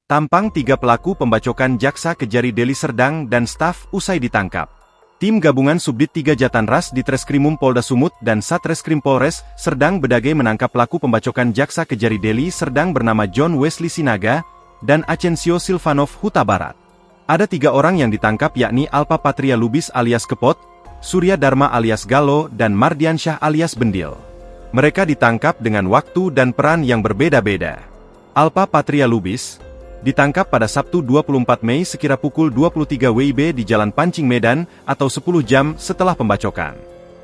Tampang 3 pelaku pembacokan Jaksa Kejari Deli Serdang dan staf usai ditangkap. Tim gabungan Subdit 3 Jatanras di Treskrimum Polda Sumut dan Satreskrim Polres Serdang Bedagai menangkap pelaku pembacokan Jaksa Kejari Deli Serdang bernama John Wesley Sinaga dan Ascencio Silvanov Huta Barat. Ada 3 orang yang ditangkap yakni Alpa Patria Lubis alias Kepot, Surya Dharma alias Galo dan Mardiansyah alias Bendil. Mereka ditangkap dengan waktu dan peran yang berbeda-beda. Alpa Patria Lubis ditangkap pada Sabtu 24 Mei sekira pukul 23 WIB di Jalan Pancing Medan, atau 10 jam setelah pembacokan.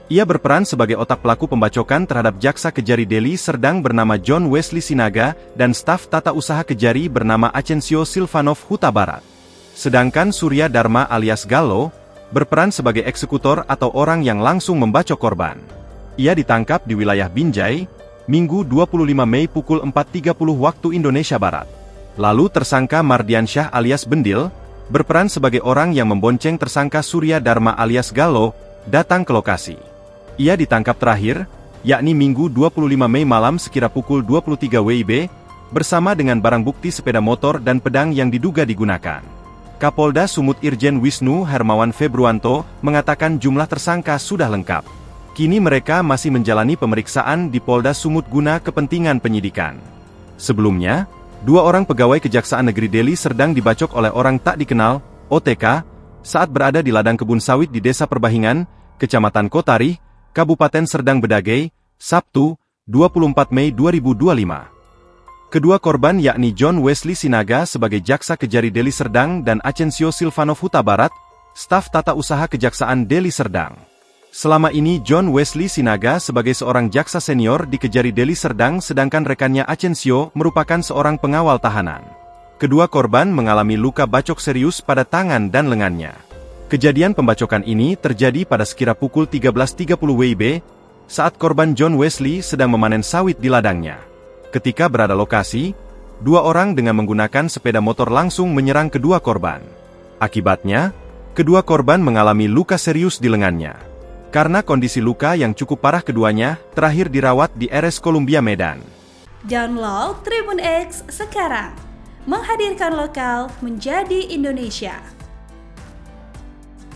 Ia berperan sebagai otak pelaku pembacokan terhadap Jaksa Kejari Deli Serdang bernama John Wesley Sinaga dan staf tata usaha Kejari bernama Ascencio Silvanov Huta Barat. Sedangkan Surya Dharma alias Galo berperan sebagai eksekutor atau orang yang langsung membacok korban. Ia ditangkap di wilayah Binjai, Minggu 25 Mei pukul 4.30 waktu Indonesia Barat. Lalu tersangka Mardiansyah alias Bendil, berperan sebagai orang yang membonceng tersangka Surya Dharma alias Galo, datang ke lokasi. Ia ditangkap terakhir, yakni Minggu 25 Mei malam sekira pukul 23 WIB, bersama dengan barang bukti sepeda motor dan pedang yang diduga digunakan. Kapolda Sumut Irjen Wisnu Hermawan Februanto mengatakan jumlah tersangka sudah lengkap. Kini mereka masih menjalani pemeriksaan di Polda Sumut guna kepentingan penyidikan. Sebelumnya, 2 orang pegawai Kejaksaan Negeri Deli Serdang dibacok oleh orang tak dikenal, OTK, saat berada di ladang kebun sawit di Desa Perbahingan, Kecamatan Kotarih, Kabupaten Serdang Bedagai, Sabtu, 24 Mei 2025. Kedua korban yakni John Wesley Sinaga sebagai Jaksa Kejari Deli Serdang dan Ascencio Silvanov Huta Barat, staf tata usaha Kejaksaan Deli Serdang. Selama ini John Wesley Sinaga sebagai seorang jaksa senior di Kejari Deli Serdang sedangkan rekannya Ascencio merupakan seorang pengawal tahanan. Kedua korban mengalami luka bacok serius pada tangan dan lengannya. Kejadian pembacokan ini terjadi pada sekira pukul 13.30 WIB, saat korban John Wesley sedang memanen sawit di ladangnya. Ketika berada lokasi, 2 orang dengan menggunakan sepeda motor langsung menyerang kedua korban. Akibatnya, kedua korban mengalami luka serius di lengannya. Karena kondisi luka yang cukup parah keduanya, terakhir dirawat di RS Columbia Medan. Download Tribun X sekarang, menghadirkan lokal menjadi Indonesia.